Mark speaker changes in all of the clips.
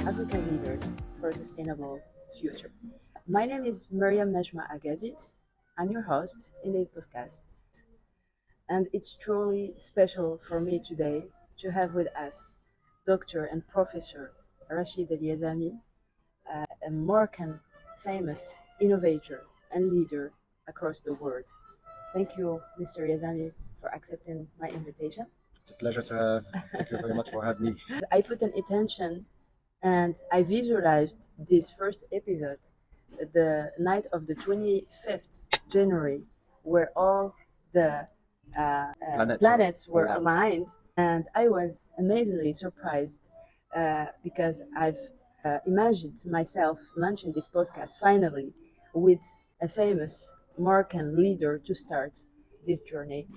Speaker 1: African leaders for a sustainable future. My name is Mariam Najma Agadi. I'm your host in the podcast, and it's truly special for me today to have with us Dr. and Professor Rachid Yazami, a Moroccan famous innovator and leader across the world. Thank you, Mr. Yazami, for accepting my invitation.
Speaker 2: It's a pleasure to have. Thank you very much for having me.
Speaker 1: I put an intention and I visualized this first episode the night of the 25th January, where all the planets were aligned, and I was amazingly surprised because I've imagined myself launching this podcast finally with a famous Moroccan leader to start this journey.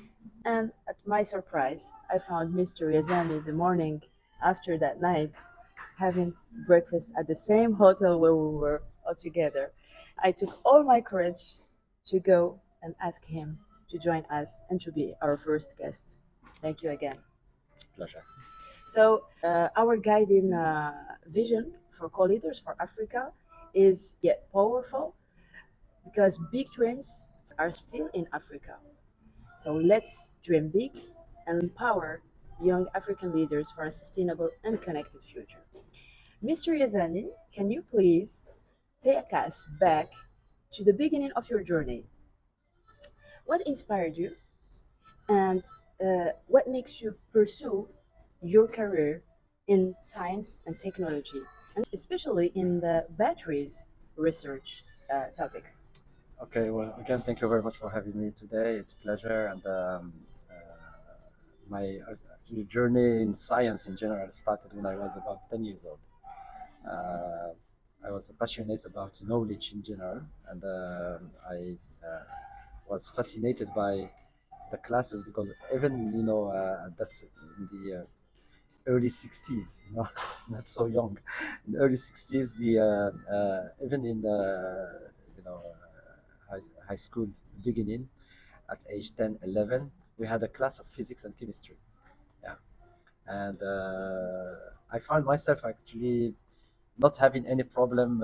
Speaker 1: And at my surprise, I found Mr. Yazami the morning after that night having breakfast at the same hotel where we were all together. I took all my courage to go and ask him to join us and to be our first guest. Thank you again.
Speaker 2: Pleasure.
Speaker 1: So, our guiding vision for co-leaders for Africa is yet powerful because big dreams are still in Africa. So, let's dream big and empower young African leaders for a sustainable and connected future. Mr. Yazani, can you please take us back to the beginning of your journey? What inspired you and what makes you pursue your career in science and technology, and especially in the batteries research topics?
Speaker 2: Okay, well, again, thank you very much for having me today. It's a pleasure. And my actually journey in science in general started when I was about 10 years old. Uh, I was passionate about knowledge in general, and I was fascinated by the classes because even, that's in the early 60s, not so young. In the early 60s, even in the, high school beginning, at age 10, 11, we had a class of physics and chemistry. Yeah. And I found myself actually not having any problem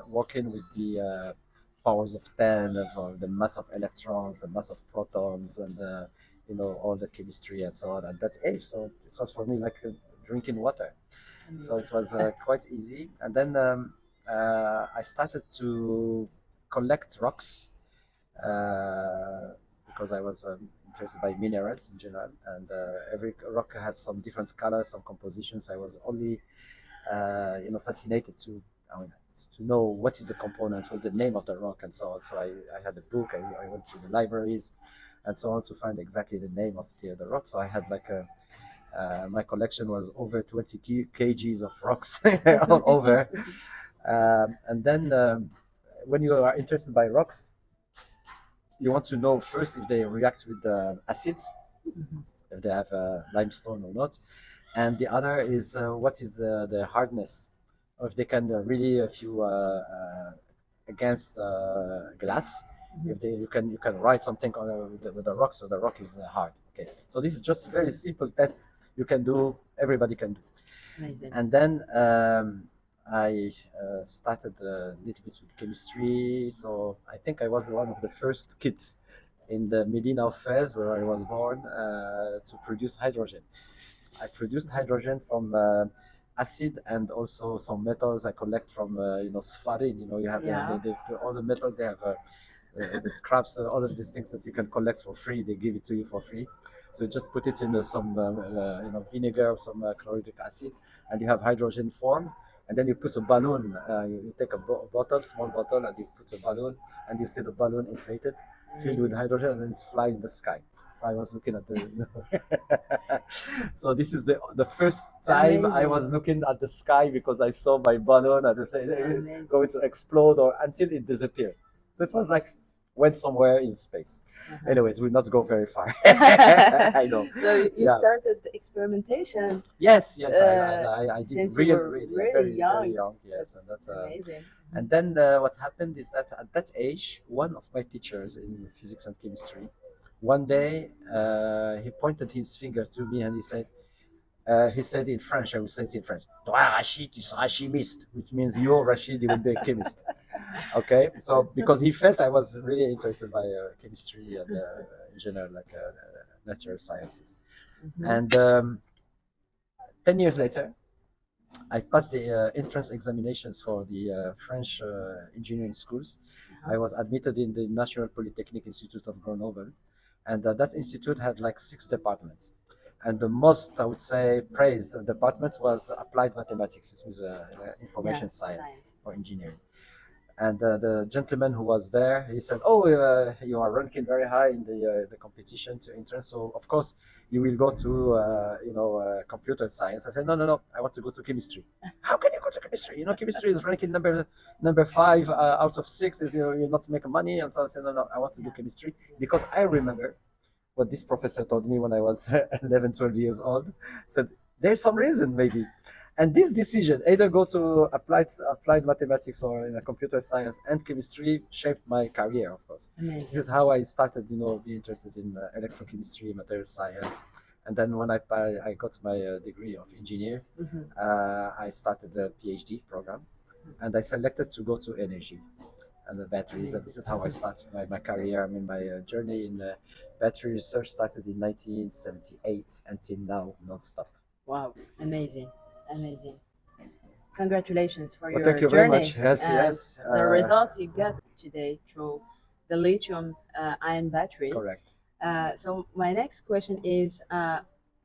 Speaker 2: working with the powers of 10, or the mass of electrons, the mass of protons, and all the chemistry and so on at that age. So it was for me like drinking water. So it was quite easy. And then I started to collect rocks because I was interested by minerals in general, and every rock has some different colors, some compositions. I was only fascinated to know what is the component, what's the name of the rock, and so on. So I had a book. I went to the libraries, and so on to find exactly the name of the rock. So I had like a my collection was over 20 kgs of rocks all over. And then when you are interested by rocks, you want to know first if they react with acids, if they have limestone or not. And the other is what is the hardness, or if they can really, if you against glass, if they you can write something on with the rock, so the rock is hard. Okay, so this is just very simple tests you can do. Everybody can do.
Speaker 1: Amazing.
Speaker 2: And then I started a little bit with chemistry. So I think I was one of the first kids in the Medina of Fez, where I was born, to produce hydrogen. I produced hydrogen from acid and also some metals I collect from, spharin. You have all the metals, they have the scraps, all of these things that you can collect for free. They give it to you for free. So you just put it in some vinegar or some chloric acid, and you have hydrogen form. And then you put a balloon. You take a bottle, small bottle, and you put a balloon, and you see the balloon inflated, filled with hydrogen, and then it's fly in the sky. So I was looking at the. So this is the first time I was looking at the sky because I saw my balloon and it's going to explode or until it disappeared. So it was like went somewhere in space. Anyways, we'll not go very far. I know.
Speaker 1: So you started the experimentation.
Speaker 2: Yes, I did
Speaker 1: Since
Speaker 2: really,
Speaker 1: you were
Speaker 2: really,
Speaker 1: really
Speaker 2: very
Speaker 1: young.
Speaker 2: young. Yes, and that's
Speaker 1: Amazing.
Speaker 2: and then what happened is that at that age, one of my teachers in physics and chemistry, one day he pointed his finger to me and he said, he said in French, I will say it in French, Toi, Rachid, tu seras chimiste, which means you, Rachid, you will be a chemist. Okay, so because he felt I was really interested by chemistry and in general, like natural sciences.
Speaker 1: Mm-hmm.
Speaker 2: And 10 years later, I passed the entrance examinations for the French engineering schools.
Speaker 1: Uh-huh.
Speaker 2: I was admitted in the National Polytechnic Institute of Grenoble, and that institute had like 6 departments. And the most, I would say, praised department was applied mathematics, which was
Speaker 1: Yeah,
Speaker 2: information science
Speaker 1: science.
Speaker 2: for engineering. And the gentleman who was there, he said, "Oh, you are ranking very high in the competition to entrance, so of course you will go to computer science." I said, "No, no, no, I want to go to chemistry." "How can you go to chemistry? You know, chemistry is ranking number 5 out of 6. Is you're not making money." And so I said, "No, no, I want to do chemistry because I remember what this professor told me when I was 11, 12 years old. Said there's some reason maybe." And this decision, either go to applied mathematics or in a computer science and chemistry, shaped my career. Of course,
Speaker 1: Amazing.
Speaker 2: this is how I started, be interested in electrochemistry, material science, and then when I got my degree of engineer,
Speaker 1: Mm-hmm.
Speaker 2: I started the PhD program, and I selected to go to energy and the batteries. And this is how I started my career. I mean, my journey in battery research started in 1978 until now, non-stop.
Speaker 1: Wow, amazing, amazing. Congratulations for
Speaker 2: Well, thank
Speaker 1: your
Speaker 2: you very much.
Speaker 1: journey
Speaker 2: Yes,
Speaker 1: and
Speaker 2: yes.
Speaker 1: the results you got today through the lithium ion battery.
Speaker 2: Correct.
Speaker 1: So my next question is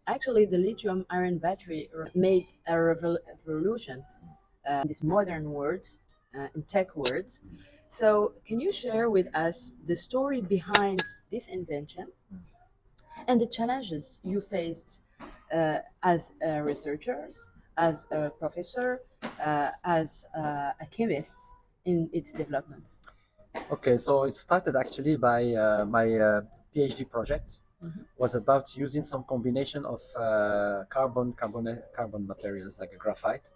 Speaker 1: actually the lithium ion battery made a revolution in this modern world, in tech world. So can you share with us the story behind this invention and the challenges you faced as researchers, as a professor, as a chemist in its development?
Speaker 2: Okay, so it started actually by my PhD project. Was about using some combination of carbon materials like graphite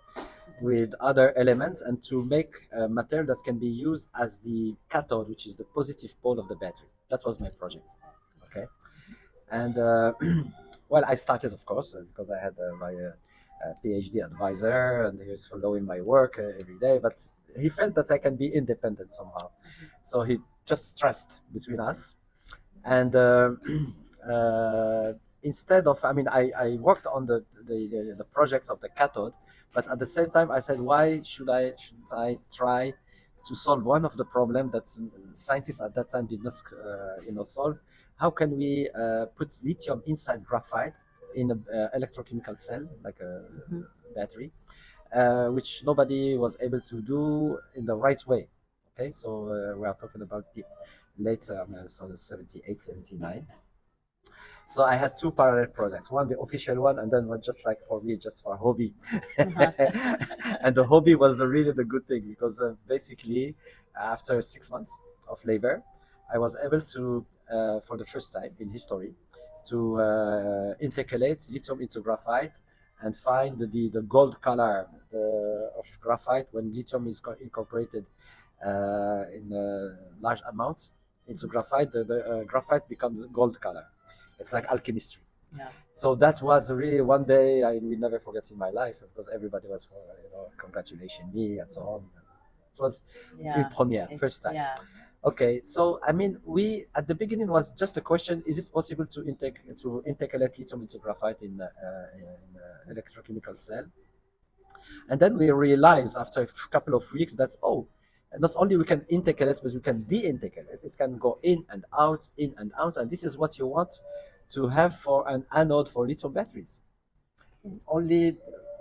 Speaker 2: with other elements and to make a material that can be used as the cathode, which is the positive pole of the battery. That was my project. Okay, and well, I started, of course, because I had my PhD advisor, and he was following my work every day. But he felt that I can be independent somehow, so he just stressed between us. And instead of, I mean, I worked on the projects of the cathode, but at the same time, I said, why should I try to solve one of the problem that scientists at that time did not, solve? How can we put lithium inside graphite in an electrochemical cell, like a battery, which nobody was able to do in the right way? Okay, so we are talking about the late so the 78, 79. So I had 2 parallel projects, one the official one, and then one just like for me, just for hobby. And the hobby was really the good thing because basically, after 6 months of labor, I was able to, for the first time in history, to intercalate lithium into graphite and find the gold color of graphite when lithium is incorporated in large amounts into graphite. The graphite becomes gold color. It's like alchemistry.
Speaker 1: Yeah.
Speaker 2: So that was really one day I will never forget in my life because everybody was for congratulating me and so on. It was une première, first time.
Speaker 1: Yeah.
Speaker 2: Okay, so I mean, we at the beginning was just a question: is it possible to intercalate lithium into graphite in electrochemical cell? And then we realized after a couple of weeks that not only we can intercalate, but we can de-intercalate. It can go in and out, and this is what you want to have for an anode for lithium batteries. It's only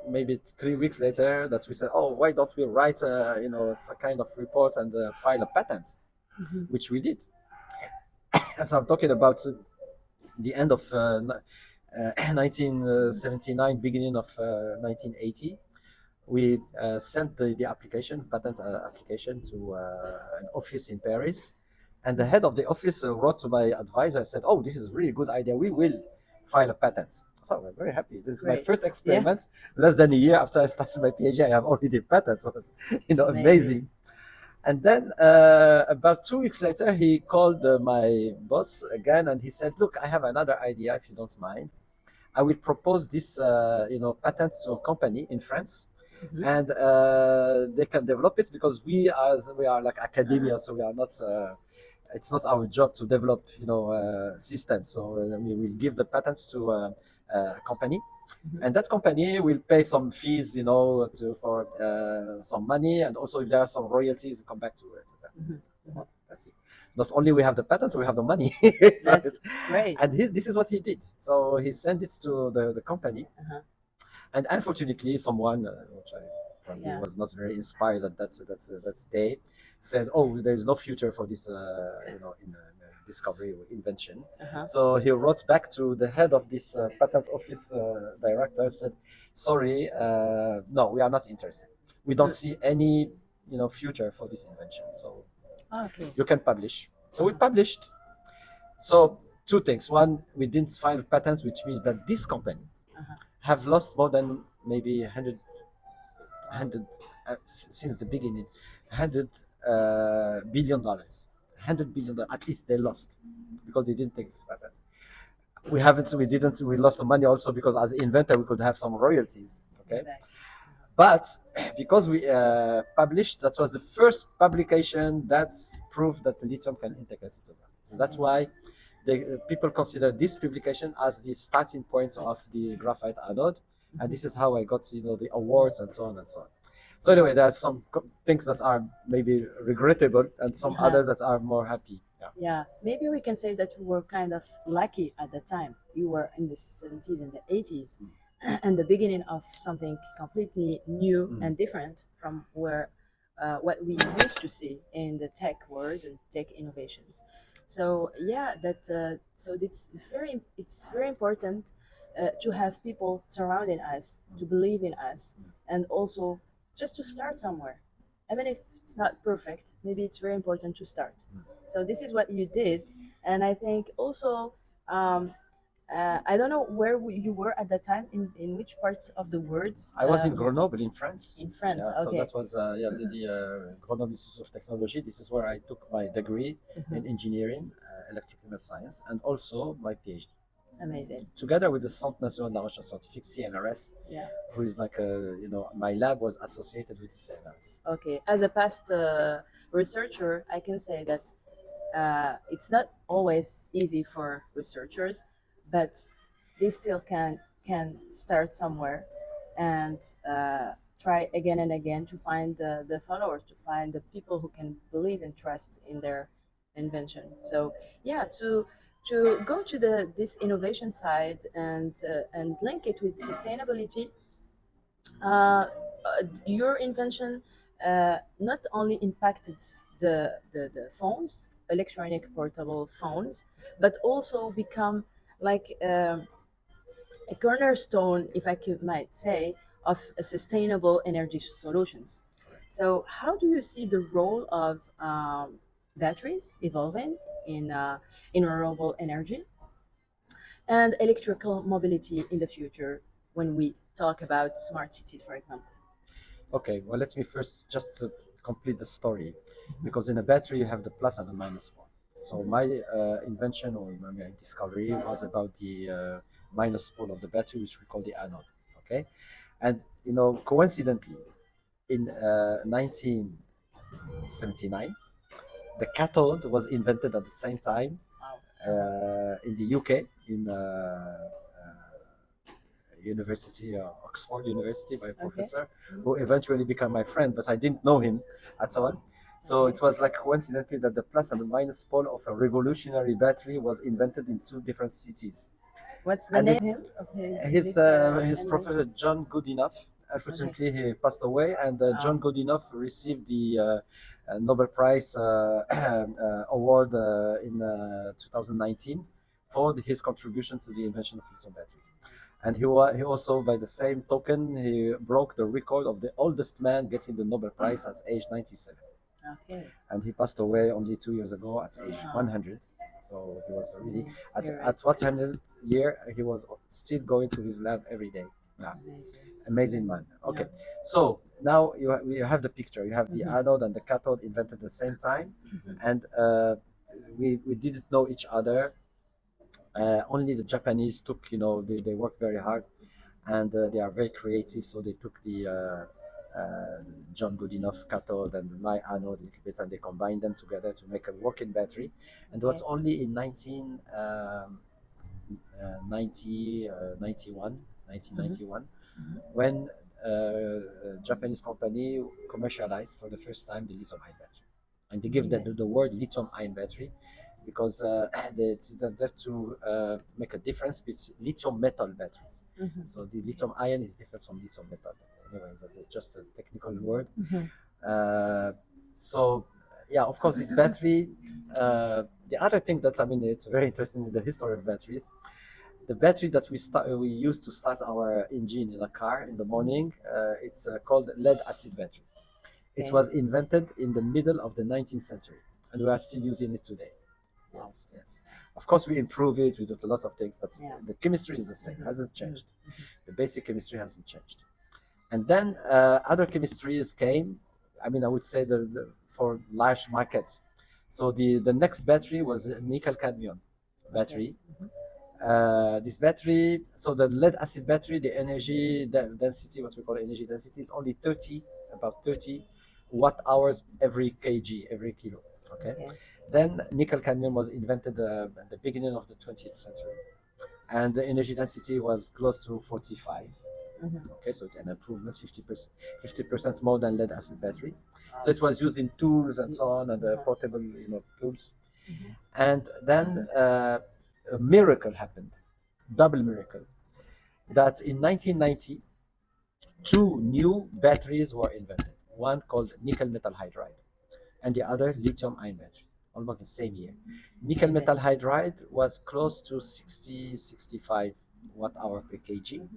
Speaker 2: maybe 3 weeks later that we said, "Oh, why don't we write, a kind of report and file a patent," which we did. So I'm talking about the end of 1979, beginning of 1980. We sent the application, patent application, to an office in Paris. And the head of the office wrote to my advisor and said, "Oh, this is a really good idea. We will file a patent." So I'm very happy. This is my first experiment. Less than a year after I started my PhD, I have already patents. It was, amazing. And then about 2 weeks later, he called my boss again and he said, "Look, I have another idea, if you don't mind. I will propose this, patent to a company in France,
Speaker 1: Mhm.
Speaker 2: and they can develop it because we are like academia, so we are not. It's not our job to develop, systems. So we will give the patents to a company,
Speaker 1: Mhm.
Speaker 2: and that company will pay some fees, for some money, and also if there are some royalties, come back to it.
Speaker 1: Mhm. Mhm.
Speaker 2: That's it. Not only we have the patents, we have the money. So
Speaker 1: That's
Speaker 2: it's,
Speaker 1: great.
Speaker 2: and this is what he did. So he sent it to the company,
Speaker 1: Uh-huh.
Speaker 2: and unfortunately, someone, which I probably
Speaker 1: Yeah.
Speaker 2: was not very inspired at that day, said, "Oh, there is no future for this, discovery or invention."
Speaker 1: Uh-huh.
Speaker 2: So he wrote back to the head of this patent office director, said, "Sorry, no, we are not interested. We don't
Speaker 1: Mm.
Speaker 2: see any, future for this invention. So
Speaker 1: Okay.
Speaker 2: you can publish." So we
Speaker 1: Uh-huh.
Speaker 2: published. So two things. One, we didn't file patents, which means that this company
Speaker 1: Uh-huh.
Speaker 2: have lost more than maybe 100,
Speaker 1: Wow.
Speaker 2: since the beginning, 100 billion dollars. $100 billion, at least they lost because they didn't take this patent. We didn't, we lost the money also because as inventor we could have some royalties. Okay,
Speaker 1: Exactly.
Speaker 2: but because we published, that was the first publication that's proof that lithium can integrate it. So that's
Speaker 1: Amazing.
Speaker 2: why people consider this publication as the starting point of the graphite anode, and
Speaker 1: Mhm.
Speaker 2: this is how I got, the awards and so on and so on. So anyway, there are some things that are maybe regrettable, and some
Speaker 1: Yeah.
Speaker 2: others that are more happy. Yeah.
Speaker 1: Yeah, maybe we can say that we were kind of lucky at the time. You were in the 70s and the 80s, and the beginning of something completely new
Speaker 2: Mm.
Speaker 1: and different from where what we used to see in the tech world and tech innovations. So yeah, it's very important to have people surrounding us, to believe in us, and also just to start somewhere. Even if it's not perfect, maybe it's very important to start. So this is what you did, and I think also um, I don't know where you were at that time, in which part of the world.
Speaker 2: I was in Grenoble in France.
Speaker 1: In France.
Speaker 2: Yeah, so
Speaker 1: Okay.
Speaker 2: that was the Grenoble Institute of Technology. This is where I took my degree
Speaker 1: Mhm.
Speaker 2: in engineering, electrical science, and also my PhD.
Speaker 1: Amazing.
Speaker 2: Together with the Centre National de la Recherche Scientifique (CNRS),
Speaker 1: Yeah.
Speaker 2: who is like my lab was associated with the CNRS.
Speaker 1: Okay. As a past researcher, I can say that it's not always easy for researchers, but they still can start somewhere and try again and again to find the followers, to find the people who can believe and trust in their invention. So yeah, to go to the this innovation side and link it with sustainability, your invention not only impacted the phones, electronic portable phones, but also become like a cornerstone, if I could, might say, of sustainable energy solutions. So, how do you see the role of batteries evolving in renewable energy and electrical mobility in the future when we talk about smart cities, for example?
Speaker 2: Okay, well, let me first just complete the story,
Speaker 1: Mhm.
Speaker 2: because in a battery you have the plus and the minus one. So
Speaker 1: Mhm.
Speaker 2: my invention or my discovery was about the minus pole of the battery, which we call the anode. Okay, and coincidentally, in 1979, the cathode was invented at the same time
Speaker 1: Wow. Uh-huh.
Speaker 2: in the UK, in University, Oxford University, by a
Speaker 1: Okay.
Speaker 2: professor who eventually became my friend, but I didn't know him at all. So
Speaker 1: Okay.
Speaker 2: it was like coincidentally that the plus and the minus pole of a revolutionary battery was invented in two different cities.
Speaker 1: What's the
Speaker 2: And
Speaker 1: name
Speaker 2: it,
Speaker 1: of his
Speaker 2: his
Speaker 1: this
Speaker 2: his professor
Speaker 1: invention?
Speaker 2: John Goodenough,
Speaker 1: Okay.
Speaker 2: unfortunately he passed away, and John
Speaker 1: Oh.
Speaker 2: Goodenough received the Nobel Prize award in 2019 for his contribution to the invention of lithium batteries. And he also, by the same token, he broke the record of the oldest man getting the Nobel Prize at age 97.
Speaker 1: Okay.
Speaker 2: And he passed away only 2 years ago at age
Speaker 1: Oh.
Speaker 2: 100. So he was really
Speaker 1: You're right.
Speaker 2: at 100 year he was still going to his lab every day. Yeah,
Speaker 1: Amazing.
Speaker 2: amazing man.
Speaker 1: Yeah.
Speaker 2: Okay, so now you have the picture. You have the
Speaker 1: Mhm.
Speaker 2: anode and the cathode invented at the same time,
Speaker 1: Mhm.
Speaker 2: and we didn't know each other Only the Japanese took, they worked very hard, and they are very creative. So they took the John Goodenough cathode and my anode a little bit, and they combined them together to make a working battery. And that's
Speaker 1: Okay.
Speaker 2: only in 91,
Speaker 1: Mm-hmm.
Speaker 2: 1991,
Speaker 1: Mm-hmm.
Speaker 2: when a Japanese company commercialized for the first time the lithium-ion battery. And they give
Speaker 1: Amazing.
Speaker 2: the word lithium-ion battery because they're to make a difference between lithium metal batteries.
Speaker 1: Mm-hmm.
Speaker 2: So the lithium ion is different from lithium metal. Anyway, that's just a technical word.
Speaker 1: Mm-hmm.
Speaker 2: Uh, so yeah, of course, this battery. The other thing that, I mean, it's very interesting in the history of batteries. The battery that we use to start our engine in a car in the morning, it's called lead acid battery. It
Speaker 1: Okay.
Speaker 2: was invented in the middle of the 19th century, and we are still using it today.
Speaker 1: Wow.
Speaker 2: Yes, yes. Of course, we improve it. We do a lot of things, but
Speaker 1: Yeah.
Speaker 2: the chemistry is the same.
Speaker 1: Mm-hmm.
Speaker 2: Hasn't
Speaker 1: Mm-hmm.
Speaker 2: changed. The basic chemistry hasn't changed. And then other chemistries came. I mean, I would say for large markets. So the next battery was a nickel cadmium
Speaker 1: Okay.
Speaker 2: battery. This battery, so the lead acid battery, the energy density, what we call energy density, is only 30, about 30 watt hours every kg, every kilo. Okay.
Speaker 1: Okay.
Speaker 2: Then nickel cadmium was invented at the beginning of the 20th century, and the energy density was close to 45.
Speaker 1: Mm-hmm.
Speaker 2: Okay, so it's an improvement, 50% more than lead acid battery. So
Speaker 1: Wow.
Speaker 2: it was used in tools and so on, and
Speaker 1: Uh-huh.
Speaker 2: portable, tools.
Speaker 1: Mm-hmm.
Speaker 2: And then a miracle happened, double miracle. That in 1990, two new batteries were invented. One called nickel metal hydride, and the other lithium-ion battery, almost the same year. Nickel
Speaker 1: Amazing.
Speaker 2: metal hydride was close to 60, 65 watt hour per kg.
Speaker 1: Mm-hmm.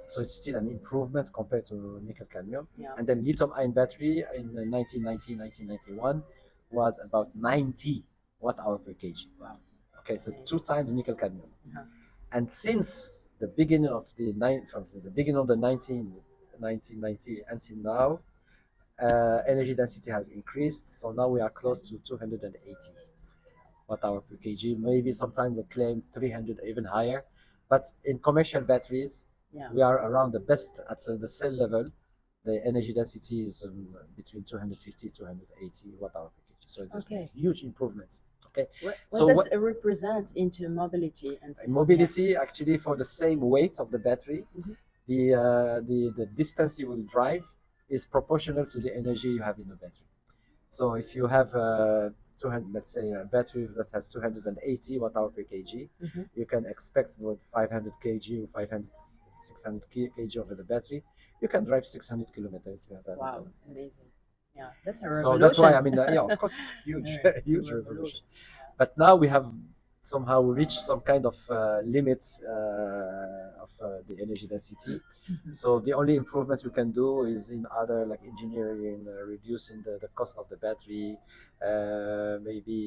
Speaker 2: So it's still an improvement compared to nickel cadmium.
Speaker 1: Yeah.
Speaker 2: And then lithium ion battery in 1990, 1991 was about 90 watt hour per kg.
Speaker 1: Wow.
Speaker 2: Okay, so
Speaker 1: Amazing.
Speaker 2: two times nickel cadmium.
Speaker 1: Uh-huh.
Speaker 2: And since the beginning of from the beginning of the 1990 until now, energy density has increased. So now we are close to 280 watt hour per kg. Maybe sometimes they claim 300, even higher. But in commercial batteries,
Speaker 1: Yeah.
Speaker 2: we are around the best at the cell level. The energy density is between 250 to 280 watt hour per kg. So there's
Speaker 1: Okay.
Speaker 2: huge improvements. Okay.
Speaker 1: What
Speaker 2: So
Speaker 1: does it represent into mobility and
Speaker 2: in
Speaker 1: system?
Speaker 2: mobility, actually, for the same weight of the battery,
Speaker 1: Mhm.
Speaker 2: the distance you will drive is proportional to the energy you have in the battery. So if you have 200, let's say a battery that has 280 watt hour per kg,
Speaker 1: Mhm.
Speaker 2: you can expect about 500 kg or 500, 600 kg of the battery. You can drive 600 kilometers. You have that.
Speaker 1: Wow, amazing. Yeah, that's a
Speaker 2: So that's why, I
Speaker 1: revolution.
Speaker 2: mean, yeah, of course, it's a huge,
Speaker 1: Yeah, a
Speaker 2: huge revolution.
Speaker 1: revolution.
Speaker 2: But now we have somehow reached some kind of limits of the energy density.
Speaker 1: Mhm.
Speaker 2: So the only improvement we can do is in other, like engineering, reducing the cost of the battery, maybe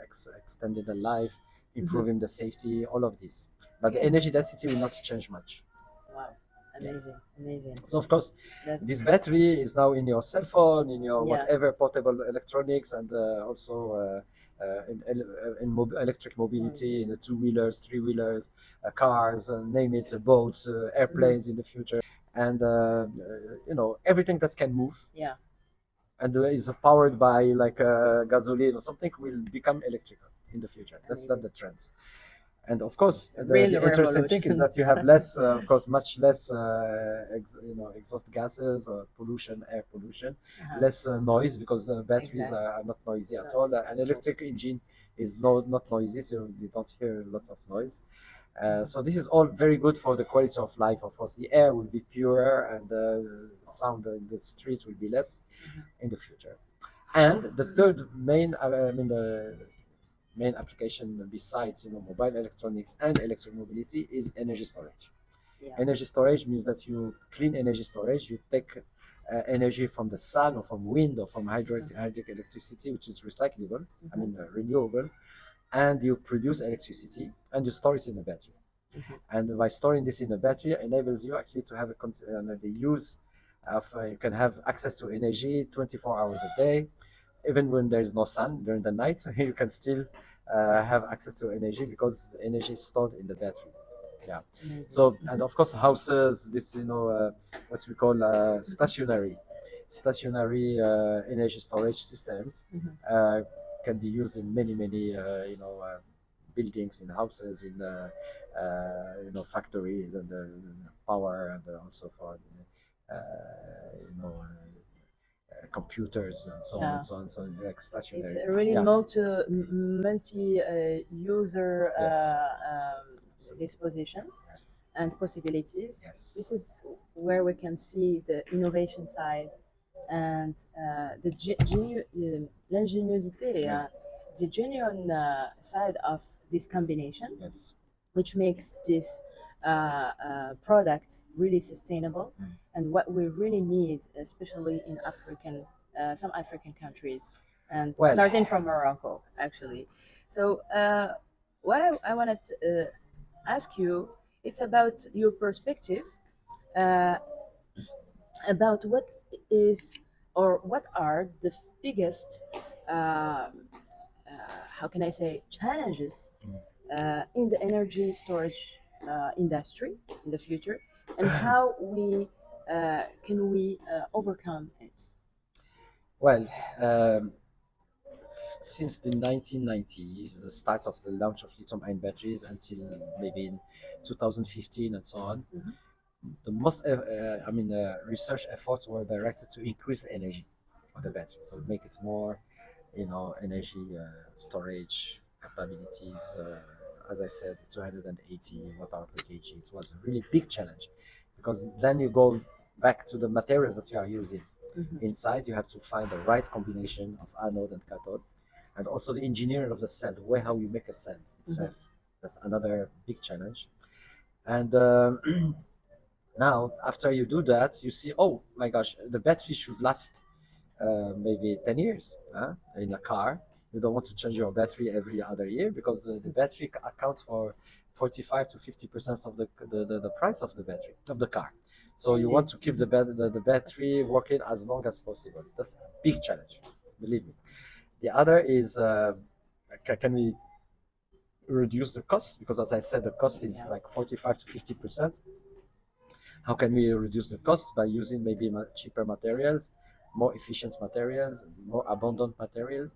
Speaker 2: extending the life,
Speaker 1: Mhm.
Speaker 2: improving the safety, all of this. But the
Speaker 1: Okay.
Speaker 2: energy density will not change much.
Speaker 1: Wow,
Speaker 2: Yes.
Speaker 1: amazing, amazing.
Speaker 2: So of course, this
Speaker 1: That's
Speaker 2: battery is now in your cell phone, in your
Speaker 1: yeah.
Speaker 2: whatever portable electronics, and also in electric
Speaker 1: Mm.
Speaker 2: mobility, in the two-wheelers, three-wheelers, cars, name it, boats,
Speaker 1: Mhm.
Speaker 2: airplanes in the future, and everything that can move
Speaker 1: Yeah.
Speaker 2: and is powered by like gasoline or something will become electrical in the future. That's not
Speaker 1: Amazing.
Speaker 2: the trends. And of course,
Speaker 1: Real
Speaker 2: the interesting thing is
Speaker 1: revolution.
Speaker 2: that you have less, of course, much less, exhaust gases or pollution, air pollution,
Speaker 1: Uh-huh.
Speaker 2: less noise because the batteries
Speaker 1: Exactly.
Speaker 2: are not noisy at
Speaker 1: No,
Speaker 2: all. An
Speaker 1: at all.
Speaker 2: electric engine is not noisy, so you don't hear lots of noise.
Speaker 1: Mhm.
Speaker 2: So this is all very good for the quality of life. Of course, the air will be purer and the sound in the streets will be less
Speaker 1: Mhm.
Speaker 2: in the future. And the third main, I mean, the main application besides mobile electronics and electric mobility is energy storage.
Speaker 1: Yeah.
Speaker 2: Energy storage means that you clean energy storage. You take energy from the sun or from wind or from hydroelectric electricity, which is recyclable. I
Speaker 1: Mhm.
Speaker 2: mean renewable, and you produce electricity and you store it in a battery.
Speaker 1: Mhm.
Speaker 2: And by storing this in a battery, enables you actually to have the use of you can have access to energy 24 hours a day, even when there is no sun during the night. You can still have access to energy because the energy is stored in the battery. Yeah.
Speaker 1: Amazing.
Speaker 2: So and of course houses, this what we call stationary energy storage systems
Speaker 1: Mhm.
Speaker 2: uh, can be used in many buildings, in houses, in factories, and power, and also for you know computers and so on and
Speaker 1: Yeah.
Speaker 2: so on. So like
Speaker 1: It's
Speaker 2: stationary.
Speaker 1: a really
Speaker 2: Yeah.
Speaker 1: multi user
Speaker 2: Yes. Yes. Absolutely.
Speaker 1: dispositions
Speaker 2: Yes.
Speaker 1: and possibilities.
Speaker 2: Yes.
Speaker 1: This is where we can see the innovation side and l'ingéniosité,
Speaker 2: Yeah.
Speaker 1: the genuine side of this combination,
Speaker 2: Yes.
Speaker 1: which makes this product really sustainable
Speaker 2: Mm.
Speaker 1: and what we really need, especially in some African countries, and
Speaker 2: Well,
Speaker 1: starting from Morocco, actually. So, what I wanted to ask you, it's about your perspective uh, about what is or what are the biggest, uh, how can I say, challenges in the energy storage industry in the future, and how we can we overcome it.
Speaker 2: well, um, since the 1990s, the start of the launch of lithium-ion batteries until maybe in 2015 and so on,
Speaker 1: Mhm.
Speaker 2: the research efforts were directed to increase the energy of the battery, so make it more, energy storage capabilities. As I said, 280 watt hour per kg. It was a really big challenge because then you go back to the materials that you are using.
Speaker 1: Mhm.
Speaker 2: Inside, you have to find the right combination of anode and cathode, and also the engineering of the cell, the way how you make a cell
Speaker 1: Mhm.
Speaker 2: itself. That's another big challenge. And now, after you do that, you see, oh my gosh, the battery should last maybe 10 years in a car. You don't want to change your battery every other year because the battery accounts for 45 to 50% of the price of the battery of the car. So you want
Speaker 1: Indeed.
Speaker 2: to keep the battery working as long as possible. That's a big challenge, believe me. The other is can we reduce the cost? Because as I said, the cost is
Speaker 1: Yeah.
Speaker 2: like 45 to 50%. How can we reduce the cost? By using maybe cheaper materials, more efficient materials, more abundant materials.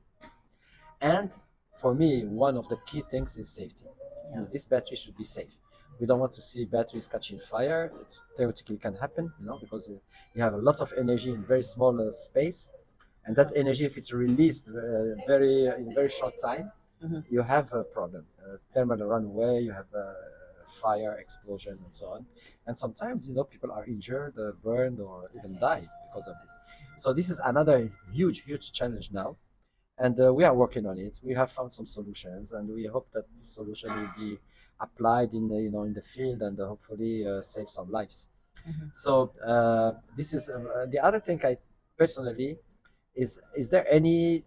Speaker 2: And for me, one of the key things is safety. It
Speaker 1: Yeah.
Speaker 2: means this battery should be safe. We don't want to see batteries catching fire. It theoretically can happen, because you have a lot of energy in very small space, and that energy, if it's released very in a very short time,
Speaker 1: Mhm.
Speaker 2: you have a problem. Thermal runaway, you have fire, explosion, and so on. And sometimes, people are injured, burned, or even die because of this. So this is another huge challenge now, and we are working on it. We have found some solutions, and we hope that this solution will be applied in the field, and hopefully save some lives.
Speaker 1: Mhm.
Speaker 2: So this is the other thing. I personally is there any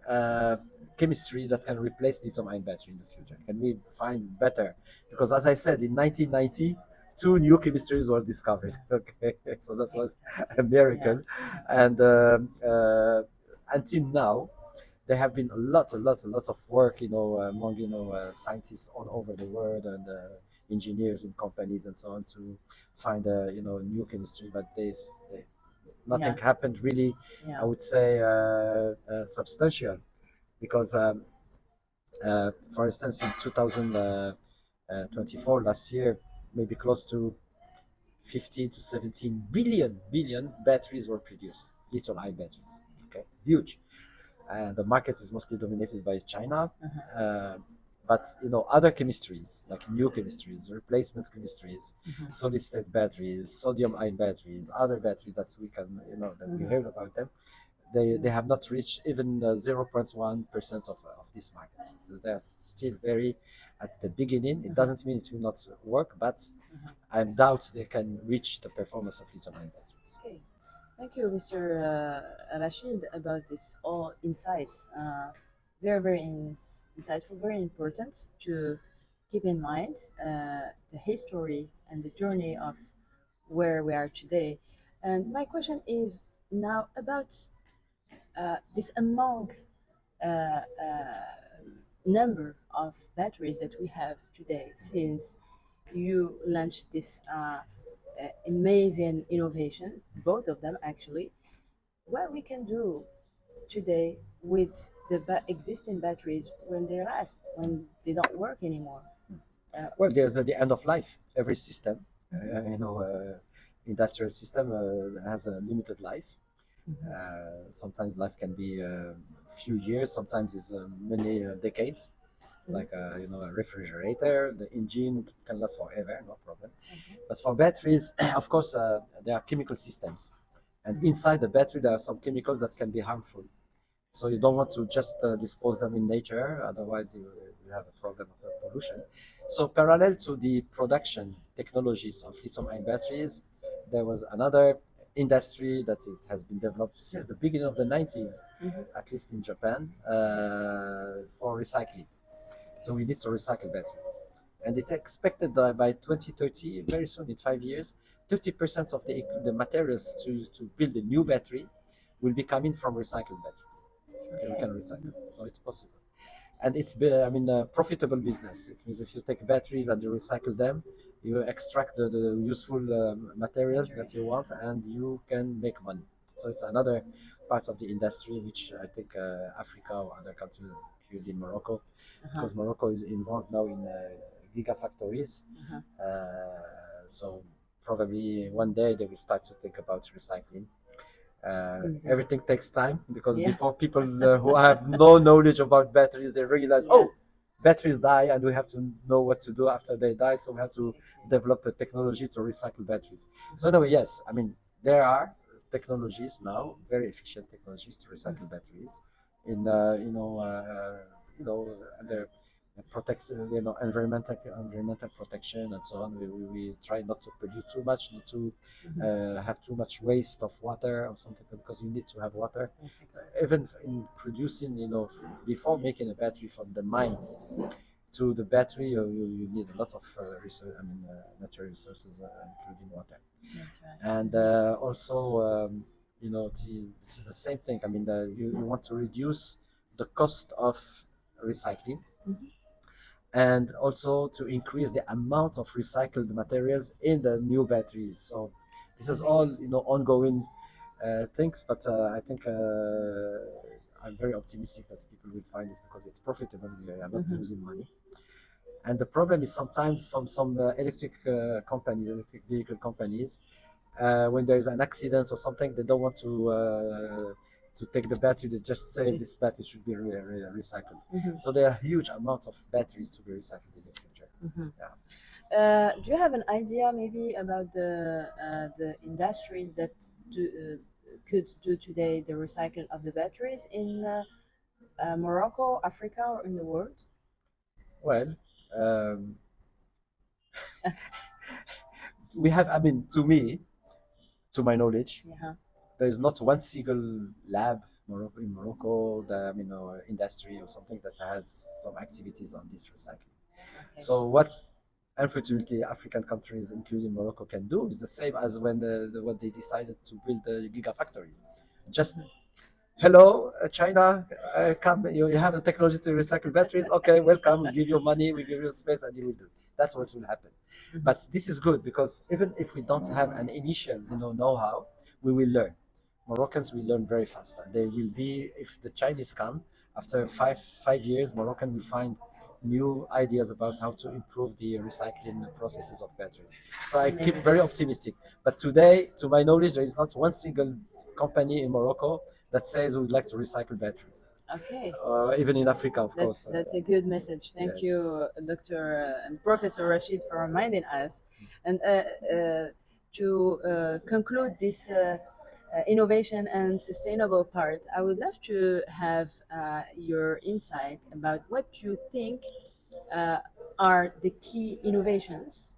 Speaker 2: chemistry that can replace lithium-ion battery in the future? Can we find better? Because as I said, in 1990, two new chemistries were discovered. Okay, so that was a
Speaker 1: Yeah.
Speaker 2: miracle, and until now, there have been a lot of work, among scientists all over the world, and engineers in companies and so on, to find new chemistry, but they nothing
Speaker 1: Yeah.
Speaker 2: happened really. I
Speaker 1: Yeah.
Speaker 2: would say substantial, because for instance, in 2024, last year, maybe close to 15 to 17 billion batteries were produced, lithium-ion batteries. Okay, huge. And the market is mostly dominated by China.
Speaker 1: Uh-huh.
Speaker 2: Uh, but other chemistries, like new chemistries, replacement chemistries,
Speaker 1: Mhm.
Speaker 2: solid state batteries, sodium ion batteries, other batteries that we
Speaker 1: Mhm.
Speaker 2: heard about them, they
Speaker 1: Yeah.
Speaker 2: have not reached even 0.1% of this market. So they're still very at the beginning. It
Speaker 1: Mhm.
Speaker 2: doesn't mean it will not work, but
Speaker 1: Mhm.
Speaker 2: I doubt they can reach the performance of lithium ion batteries.
Speaker 1: Okay. Thank you, Mr. Rashid, about this all insights. Very insightful, very important to keep in mind the history and the journey of where we are today. And my question is now about this among uh, uh, number of batteries that we have today since you launched this amazing innovation, both of them actually, what we can do today with the existing batteries when they last, when they don't work anymore.
Speaker 2: Well, there's the end of life. Every system,
Speaker 1: Mhm,
Speaker 2: industrial system has a limited life.
Speaker 1: mhm,
Speaker 2: Sometimes life can be a few years, sometimes it's many decades.
Speaker 1: mhm,
Speaker 2: Like a refrigerator, the engine can last forever, no problem.
Speaker 1: mhm,
Speaker 2: But for batteries, of course, there are chemical systems, and
Speaker 1: mhm.
Speaker 2: inside the battery there are some chemicals that can be harmful. So you don't want to just dispose them in nature, otherwise you have a problem of pollution. So parallel to the production technologies of lithium-ion batteries, there was another industry that has been developed since the beginning of the 90s,
Speaker 1: Mhm.
Speaker 2: at least in Japan, for recycling. So we need to recycle batteries. And it's expected that by 2030, very soon, in 5 years, 30% of the materials to build a new battery will be coming from recycled batteries. Okay, we
Speaker 1: Okay.
Speaker 2: can recycle. So it's possible. And it's, I mean, a profitable business. It means if you take batteries and you recycle them, you extract the useful materials
Speaker 1: That's
Speaker 2: that
Speaker 1: right.
Speaker 2: you want and you can make money. So it's another part of the industry which I think Africa or other countries, including Morocco,
Speaker 1: Uh-huh.
Speaker 2: because Morocco is involved now in gigafactories.
Speaker 1: Uh-huh.
Speaker 2: So probably one day they will start to think about recycling.
Speaker 1: Mhm.
Speaker 2: Everything takes time because
Speaker 1: Yeah.
Speaker 2: before people who have no knowledge about batteries, they realize,
Speaker 1: Yeah.
Speaker 2: oh, batteries die and we have to know what to do after they die. So we have to
Speaker 1: Exactly.
Speaker 2: develop a technology to recycle batteries. So
Speaker 1: Mhm,
Speaker 2: anyway, yes, I mean, there are technologies now, very efficient technologies to recycle
Speaker 1: mhm,
Speaker 2: batteries in, you know, other protect, environmental protection and so on. We try not to pollute too much, not to
Speaker 1: mhm.
Speaker 2: have too much waste of water or something because you need to have water.
Speaker 1: Exactly.
Speaker 2: Even in producing, before making a battery from the mines to the battery, you need a lot of natural resources, including water.
Speaker 1: That's right.
Speaker 2: And
Speaker 1: Mhm,
Speaker 2: also, this is the same thing. I mean, you want to reduce the cost of recycling
Speaker 1: mhm.
Speaker 2: and also to increase the amount of recycled materials in the new batteries. So this is all
Speaker 1: Amazing.
Speaker 2: ongoing things, but I think I'm very optimistic that people will find this because it's profitable. They are not
Speaker 1: Mhm.
Speaker 2: losing money. And the problem is sometimes from some electric vehicle companies, when there's an accident or something, they don't want to take the battery. They just say
Speaker 1: Ju-
Speaker 2: this battery should be recycled.
Speaker 1: mhm,
Speaker 2: So there are huge amounts of batteries to be recycled in the future.
Speaker 1: mhm.
Speaker 2: Yeah.
Speaker 1: Do you have an idea maybe about the industries that could do today the recycling of the batteries in Morocco, Africa, or in the world?
Speaker 2: Well, um, we have. I mean, to my knowledge,
Speaker 1: Yeah.
Speaker 2: there is not one single lab in Morocco, or industry or something that has some activities on this recycling.
Speaker 1: Okay.
Speaker 2: So what unfortunately African countries, including Morocco, can do is the same as when what they decided to build the gigafactories. Just
Speaker 1: Mhm.
Speaker 2: hello, China, come. You have the technology to recycle batteries. Okay, welcome. We give you money, we give you space, and you will do. That's what will happen.
Speaker 1: Mhm.
Speaker 2: But this is good because even if we don't have an initial, know-how, we will learn. Moroccans will learn very fast. And they will be, if the Chinese come after five years, Moroccan will find new ideas about how to improve the recycling processes of batteries. So I keep
Speaker 1: Amazing.
Speaker 2: very optimistic. But today, to my knowledge, there is not one single company in Morocco that says we would like to recycle batteries.
Speaker 1: Okay.
Speaker 2: Even in Africa, of course.
Speaker 1: That's a good message. Thank
Speaker 2: Yes.
Speaker 1: you, Dr. And Professor Rashid, for reminding us. And to conclude this innovation and sustainable part, I would love to have your insight about what you think uh, are the key innovations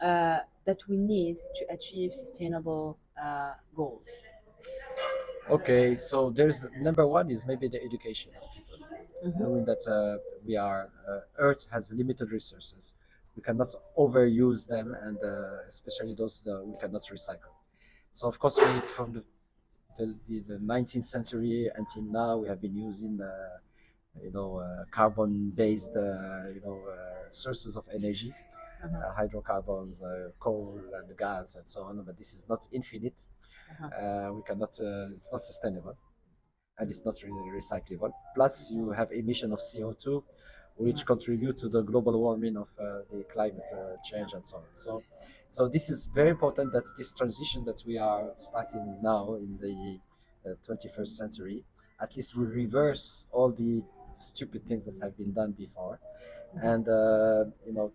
Speaker 1: that we need to achieve sustainable goals.
Speaker 2: Okay, so there's number one is maybe the education of people,
Speaker 1: Mm-hmm.
Speaker 2: knowing that Earth has limited resources. We cannot overuse them, and especially those that we cannot recycle. So of course, from the 19th century until now, we have been using carbon-based, sources of energy,
Speaker 1: Uh-huh.
Speaker 2: hydrocarbons, coal and gas and so on. But this is not infinite.
Speaker 1: Uh-huh.
Speaker 2: We cannot. It's not sustainable, and it's not really recyclable. Plus, you have emission of CO2,
Speaker 1: Uh-huh.
Speaker 2: which contribute to the global warming of the climate
Speaker 1: Yeah.
Speaker 2: change and so on. So this is very important that this transition that we are starting now in the 21st century, at least we reverse all the stupid things that have been done before,
Speaker 1: Mhm.
Speaker 2: and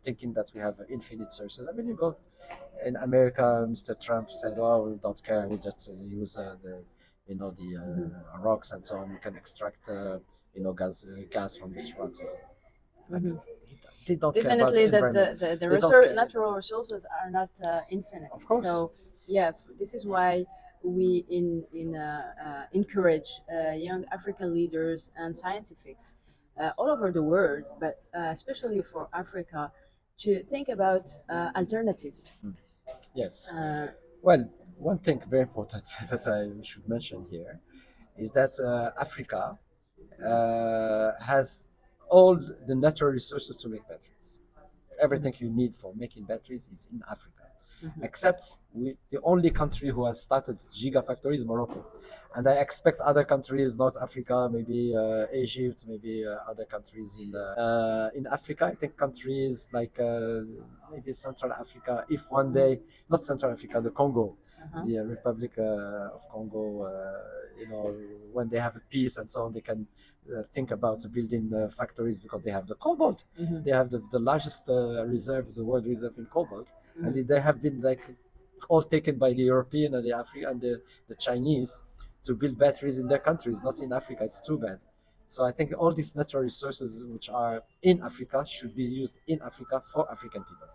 Speaker 2: thinking that we have infinite sources. I mean, you go in America, Mr. Trump said, "Oh, we don't care. We just use the
Speaker 1: Mhm.
Speaker 2: rocks and so on. We can extract gas from these rocks." Like
Speaker 1: Mhm.
Speaker 2: they don't care about
Speaker 1: Definitely
Speaker 2: the
Speaker 1: that
Speaker 2: environment.
Speaker 1: the
Speaker 2: They don't care.
Speaker 1: natural resources are not infinite.
Speaker 2: Of course.
Speaker 1: So yeah, this is why we encourage young African leaders and scientists all over the world, but especially for Africa, to think about alternatives.
Speaker 2: Mm. Yes.
Speaker 1: Uh,
Speaker 2: Well, one thing very important that I should mention here is that Africa has all the natural resources to make batteries.
Speaker 1: mhm,
Speaker 2: Everything you need for making batteries is in Africa.
Speaker 1: mhm,
Speaker 2: Except the only country who has started gigafactory is Morocco. And I expect other countries, North Africa, maybe Egypt, maybe other countries in Africa. I think countries like maybe Central Africa, if one
Speaker 1: mhm,
Speaker 2: day, not Central Africa, the Congo,
Speaker 1: uh-huh,
Speaker 2: the Republic of Congo, when they have a peace and so on, they can think about building factories because they have the cobalt.
Speaker 1: mhm,
Speaker 2: They have the largest reserve, the world reserve in cobalt, and
Speaker 1: mhm,
Speaker 2: they have been like all taken by the European and the African and the Chinese to build batteries in their countries, not in Africa. It's too bad. So I think all these natural resources which are in Africa should be used in Africa for African people.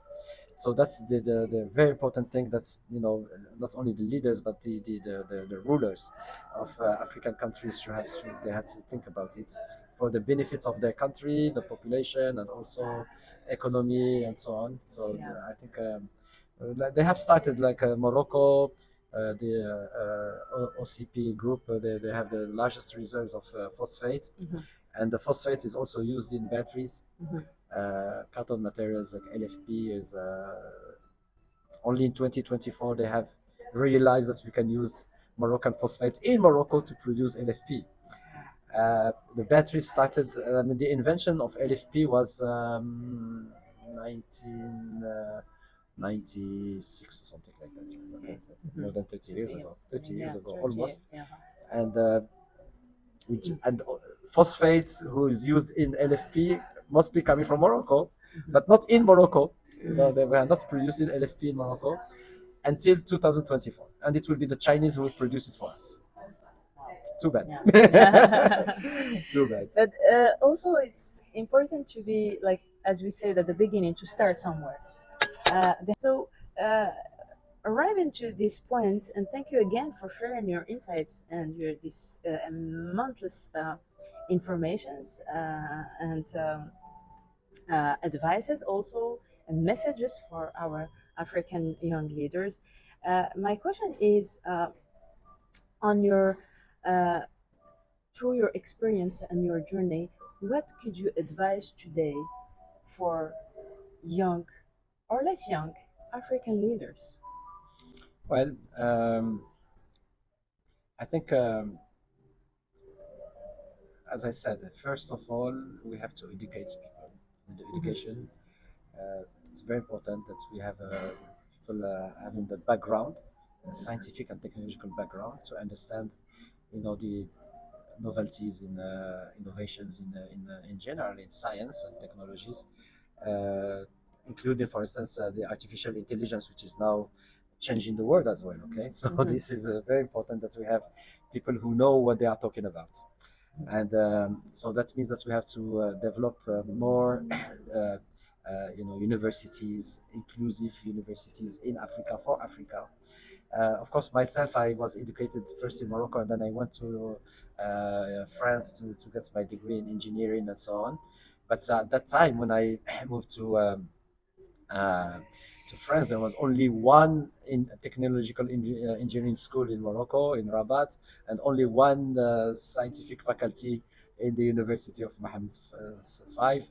Speaker 2: So that's the very important thing. That's not only the leaders but the rulers of African countries they have to think about it for the benefits of their country, the population, and also economy and so on. So
Speaker 1: yeah.
Speaker 2: I think like they have started like Morocco. The OCP group, they have the largest reserves of phosphate,
Speaker 1: Mhm,
Speaker 2: and the phosphate is also used in batteries.
Speaker 1: mhm,
Speaker 2: Cathode materials like LFP is only in 2024 they have realized that we can use Moroccan phosphates in Morocco to produce LFP. The battery started, the invention of LFP was 1996 or something like that.
Speaker 1: okay.
Speaker 2: More
Speaker 1: Mhm.
Speaker 2: than 30
Speaker 1: So,
Speaker 2: years
Speaker 1: yeah,
Speaker 2: ago,
Speaker 1: I
Speaker 2: 30
Speaker 1: mean,
Speaker 2: years
Speaker 1: yeah,
Speaker 2: ago
Speaker 1: 30,
Speaker 2: almost.
Speaker 1: yeah.
Speaker 2: And which
Speaker 1: Mm,
Speaker 2: and phosphates who is used in LFP mostly coming from Morocco,
Speaker 1: mhm,
Speaker 2: but not in Morocco.
Speaker 1: mhm.
Speaker 2: They were not producing LFP in Morocco until 2024, and it will be the Chinese who will produce it for us.
Speaker 1: Wow.
Speaker 2: Too bad.
Speaker 1: Yes.
Speaker 2: Too bad.
Speaker 1: But also, it's important to be like, as we said at the beginning, to start somewhere. So, uh, arriving to this point, and thank you again for sharing your insights and your this monthless informations and advices also and messages for our African young leaders. My question is on your uh, through your experience and your journey, what could you advise today for young or less young African leaders?
Speaker 2: Well, I think, as I said, first of all, we have to educate people. And the
Speaker 1: Mhm,
Speaker 2: education, it's very important that we have people having the background, scientific and technological background, to understand, the novelties in innovations in general in science and technologies, uh, including, for instance, the artificial intelligence, which is now changing the world as well. Okay, so
Speaker 1: mhm,
Speaker 2: this is very important that we have people who know what they are talking about, and so that means that we have to develop more, universities, inclusive universities in Africa for Africa. Of course, myself, I was educated first in Morocco, and then I went to France to get my degree in engineering and so on. But at that time, when I moved uh, to France, there was only one in technological engineering school in Morocco, in Rabat, and only one scientific faculty in the University of Mohammed V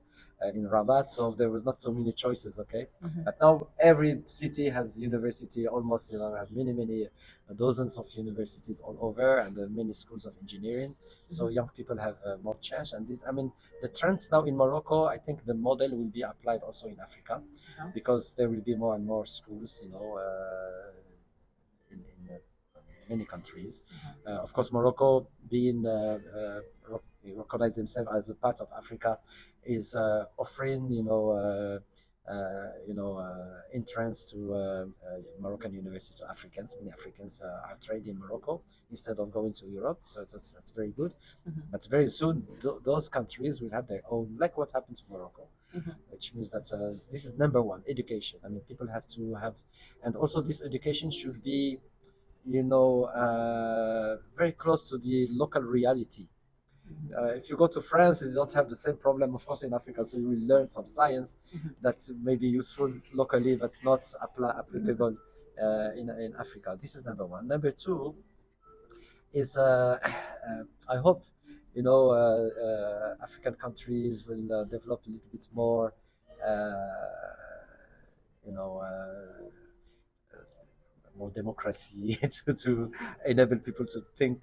Speaker 2: in Rabat, so there was not so many choices. Okay,
Speaker 1: Mhm.
Speaker 2: but now every city has university, almost have many dozens of universities all over, and many schools of engineering. So
Speaker 1: Mhm.
Speaker 2: young people have more chance, and this, I mean, the trends now in Morocco. I think the model will be applied also in Africa,
Speaker 1: Uh-huh.
Speaker 2: because there will be more and more schools, in many countries.
Speaker 1: Uh-huh.
Speaker 2: Of course, Morocco being recognized himself as a part of Africa is offering, entrance to Moroccan universities to Africans. Many Africans are trained in Morocco instead of going to Europe, so that's very good.
Speaker 1: Mhm.
Speaker 2: But very soon, those countries will have their own, like what happened to Morocco,
Speaker 1: Mhm.
Speaker 2: which means that this is number one, education. I mean, people have to have, and also this education should be, very close to the local reality.
Speaker 1: Mhm.
Speaker 2: If you go to France, you don't have the same problem, of course, in Africa. So you will learn some science
Speaker 1: Mhm.
Speaker 2: that may be useful locally, but not
Speaker 1: Mhm.
Speaker 2: applicable in Africa. This is number one. Number two is, I hope, African countries will develop a little bit more, uh, you know. More democracy to enable people to think,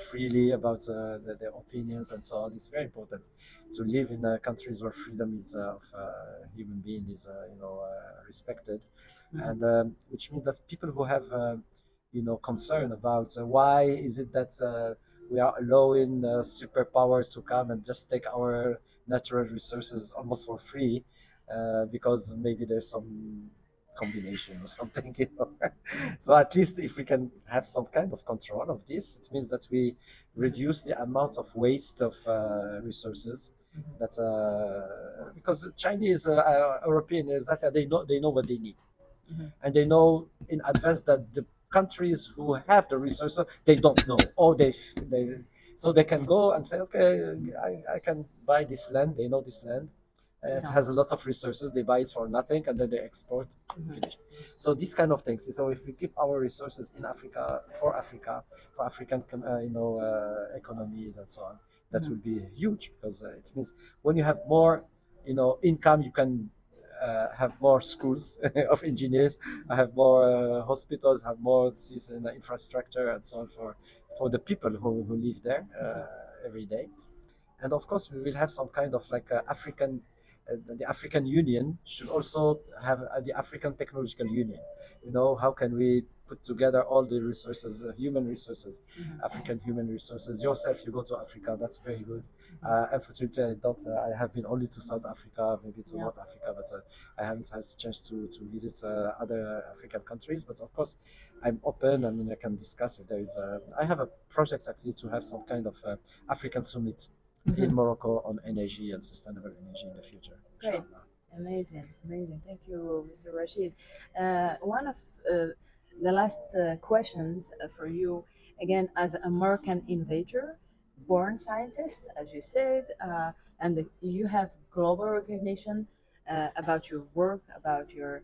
Speaker 2: freely about their opinions and so on. It's very important to live in countries where freedom is of human being is respected,
Speaker 1: Mhm.
Speaker 2: and which means that people who have concern about why is it that we are allowing superpowers to come and just take our natural resources almost for free, because maybe there's some combination or something, so at least if we can have some kind of control of this, it means that we
Speaker 1: Mhm.
Speaker 2: reduce the amount of waste of resources.
Speaker 1: Mhm.
Speaker 2: That because Chinese, European, is that they know what they need,
Speaker 1: Mhm.
Speaker 2: and they know in advance that the countries who have the resources, they don't know, or they so they can go and say, okay, I can buy this land. They know this land, it
Speaker 1: Yeah.
Speaker 2: has a lot of resources. They buy it for nothing, and then they export.
Speaker 1: Mhm.
Speaker 2: Finish. So these kind of things. So if we keep our resources in Africa, for African economies and so on, that
Speaker 1: Mhm.
Speaker 2: will be huge, because it means when you have more income, you can have more schools of engineers, have more hospitals, have more infrastructure and so on for the people who live there
Speaker 1: Mhm.
Speaker 2: every day. And of course, we will have some kind of like African. The African Union should also have the African Technological Union. How can we put together all the resources, human resources,
Speaker 1: Mhm.
Speaker 2: African human resources? Yourself, you go to Africa, that's very good.
Speaker 1: Mhm.
Speaker 2: Unfortunately, I don't. I have been only to South Africa, maybe to
Speaker 1: Yeah.
Speaker 2: North Africa, but I haven't had a chance to visit other African countries. But of course, I'm open. I mean, I can discuss if there is. I have a project actually to have some kind of African summit in
Speaker 1: Mhm.
Speaker 2: Morocco on energy and sustainable energy in the future,
Speaker 1: Great.
Speaker 2: inshallah. Yes.
Speaker 1: Amazing. Amazing. Thank you, Mr. Rashid. One of the last questions for you, again, as an American innovator, born scientist, as you said, and you have global recognition about your work, about your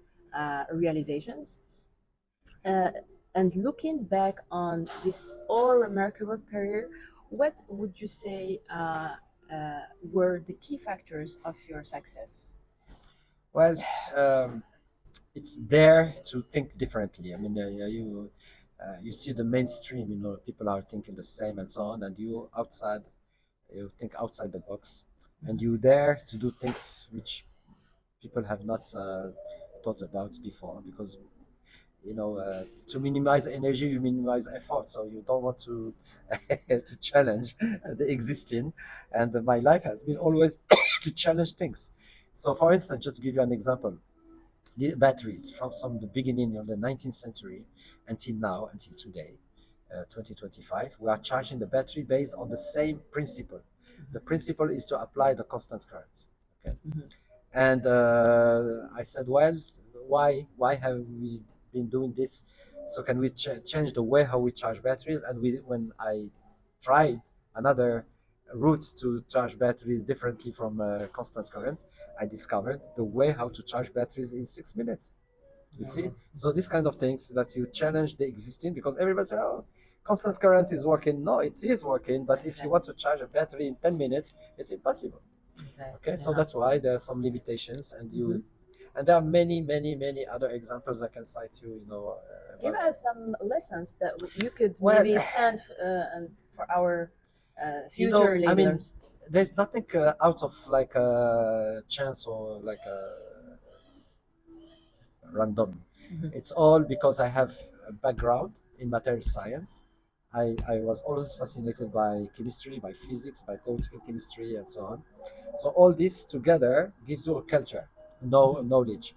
Speaker 1: realizations. Uh, and looking back on this all remarkable career, what would you say were the key factors of your success?
Speaker 2: Well, um, it's there to think differently. I mean, you see the mainstream. People are thinking the same and so on, and you think outside the box, and
Speaker 1: Mhm.
Speaker 2: you dare to do things which people have not thought about before, because to minimize energy, you minimize effort, so you don't want to to challenge the existing. And my life has been always to challenge things. So for instance, just to give you an example, the batteries from the beginning of the 19th century until now, until today, 2025, we are charging the battery based on the same principle. The principle is to apply the constant current. Okay.
Speaker 1: Mhm.
Speaker 2: And I said, well, why have we been doing this? So can we change the way how we charge batteries? And when I tried another route to charge batteries differently from constant current, I discovered the way how to charge batteries in 6 minutes. You see,
Speaker 1: Amazing.
Speaker 2: so
Speaker 1: Mhm.
Speaker 2: these kind of things that you challenge the existing, because everybody say, oh, constant current is working. No, it is working, but if you
Speaker 1: Exactly.
Speaker 2: want to charge a battery in 10 minutes, it's impossible.
Speaker 1: Exactly.
Speaker 2: Okay, so
Speaker 1: Yeah.
Speaker 2: that's why there are some limitations, and
Speaker 1: Mhm.
Speaker 2: there are many, many, many other examples I can cite you,
Speaker 1: Give
Speaker 2: about.
Speaker 1: us some lessons that you could
Speaker 2: Well,
Speaker 1: maybe stand and for our future
Speaker 2: I mean,
Speaker 1: leaders.
Speaker 2: there's nothing out of like a chance or like a random.
Speaker 1: Mhm.
Speaker 2: It's all because I have a background in material science. I was always fascinated by chemistry, by physics, by theoretical chemistry, and so on. So all this together gives you a culture,
Speaker 1: Mhm.
Speaker 2: knowledge.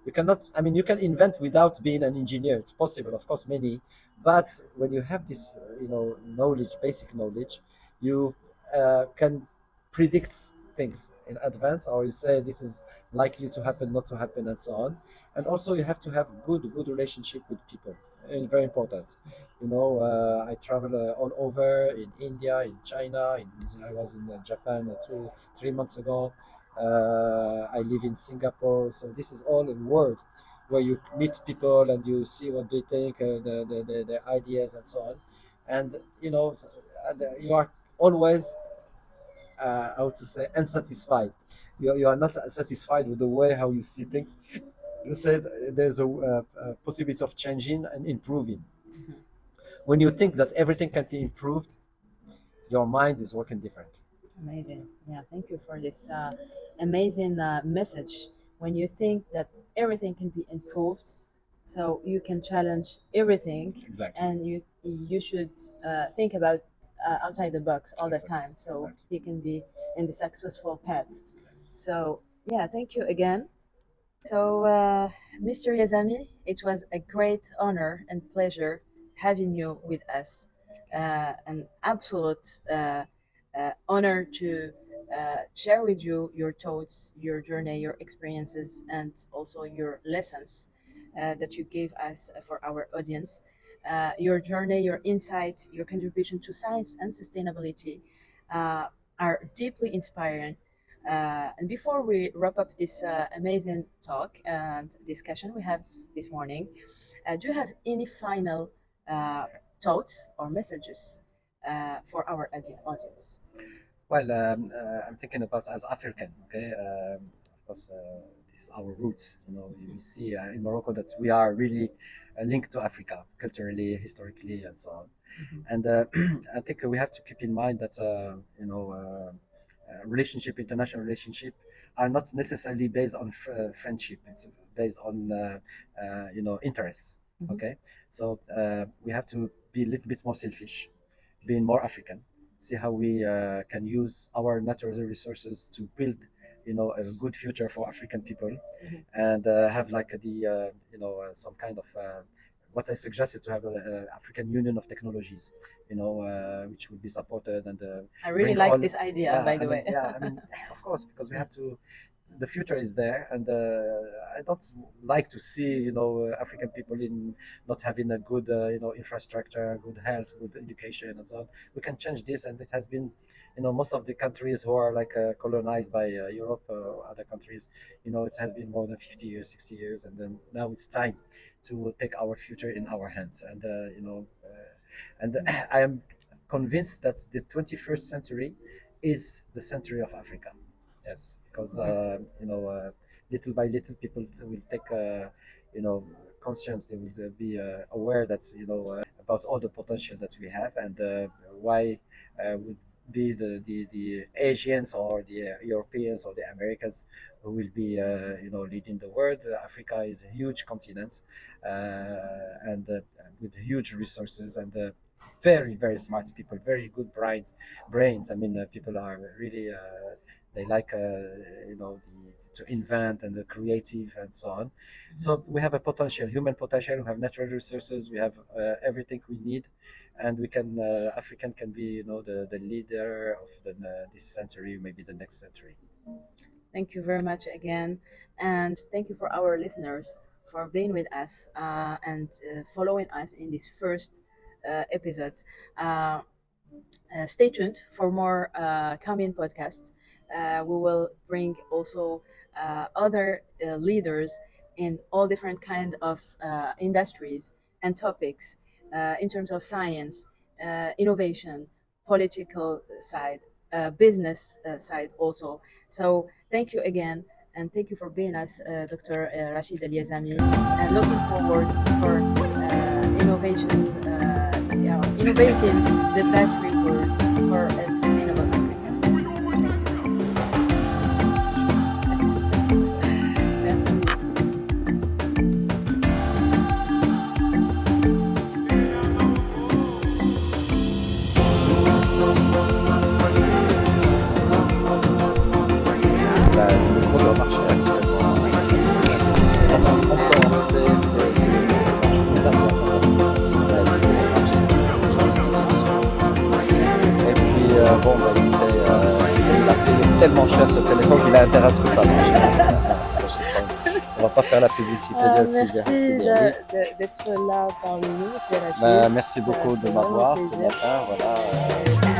Speaker 2: You cannot, I mean, you can invent without being an engineer. It's possible, of course, many. But when you have this, knowledge, basic knowledge, you can predict things in advance, or you say this is likely to happen, not to happen, and so on. And also you have to have good relationship with people. It's very important. I travel all over in India, in China. I was in Japan 2 3 months ago. I live in Singapore, so this is all a world where you meet people and you see what they think, their ideas and so on. And you are always, how to say, unsatisfied. You are not satisfied with the way how you see things. You said there's a possibility of changing and improving.
Speaker 1: Mhm.
Speaker 2: When you think that everything can be improved, your mind is working different.
Speaker 1: Amazing. Yeah, thank you for this amazing message. When you think that everything can be improved, so you can challenge everything,
Speaker 2: Exactly.
Speaker 1: and you should think about outside the box all the
Speaker 2: Exactly.
Speaker 1: time, so
Speaker 2: Exactly.
Speaker 1: you can be in the successful path.
Speaker 2: Yes.
Speaker 1: So yeah, thank you again. So, Mr. Yazami, it was a great honor and pleasure having you with us. An absolute honor to share with you your thoughts, your journey, your experiences, and also your lessons that you gave us for our audience. Your journey, your insights, your contribution to science and sustainability uh, are deeply inspiring. And before we wrap up this amazing talk and discussion we have this morning, do you have any final uh, thoughts or messages for our audience?
Speaker 2: Well, I'm thinking about as African. Okay, of course, this is our roots. We see in Morocco that we are really linked to Africa culturally, historically, and so on.
Speaker 1: Mhm.
Speaker 2: And I think we have to keep in mind that relationship, international relationship, are not necessarily based on friendship. It's based on interests.
Speaker 1: Mhm.
Speaker 2: Okay, so we have to be a little bit more selfish, being more African, see how we can use our natural resources to build, a good future for African people,
Speaker 1: Mhm.
Speaker 2: and have like some kind of what I suggested, to have a African Union of Technologies, which would be supported and
Speaker 1: I really
Speaker 2: bring
Speaker 1: like
Speaker 2: all.
Speaker 1: this idea,
Speaker 2: Yeah,
Speaker 1: by the way.
Speaker 2: I mean, of course, because we have to. The future is there, and I don't like to see African people in not having a good infrastructure, good health, good education, and so on. We can change this, and it has been, most of the countries who are like colonized by Europe or other countries, it has been more than 50 years, 60 years, and then now it's time to take our future in our hands, and and I am convinced that the 21st century is the century of Africa. Yes, because little by little, people will take you know conscience. They will be aware that about all the potential that we have, and why would be the Asians or the Europeans or the Americans who will be leading the world. Africa is a huge continent, and with huge resources, and very very smart people, very good brains. I mean, people are really they like to invent, and the creative, and so on. So we have a potential, human potential. We have natural resources. We have everything we need, and we can African can be the leader of this century, maybe the next century.
Speaker 1: Thank you very much again. And thank you for our listeners for being with us and following us in this first episode. Uh, Stay tuned for more coming podcasts. We will bring also other leaders in all different kind of industries and topics in terms of science innovation, political side, business side also. So thank you again, and thank you for being us, Dr. Rachid Yazami, and looking forward for innovation, innovating the battery world for a sustainable Africa. Merci.
Speaker 2: Le gros de leur marché actuellement. Quand on commençait, c'est le et puis bon, bah, il a payé tellement cher ce téléphone qu'il a intérêt à ce que ça marche. On va pas faire la publicité de
Speaker 1: Merci
Speaker 2: Sibérie.
Speaker 1: d'être là parmi nous, c'est Rachid.
Speaker 2: Bah, merci
Speaker 1: Ça
Speaker 2: beaucoup
Speaker 1: fait
Speaker 2: de
Speaker 1: vraiment
Speaker 2: m'avoir ce
Speaker 1: plaisir.
Speaker 2: matin. Voilà.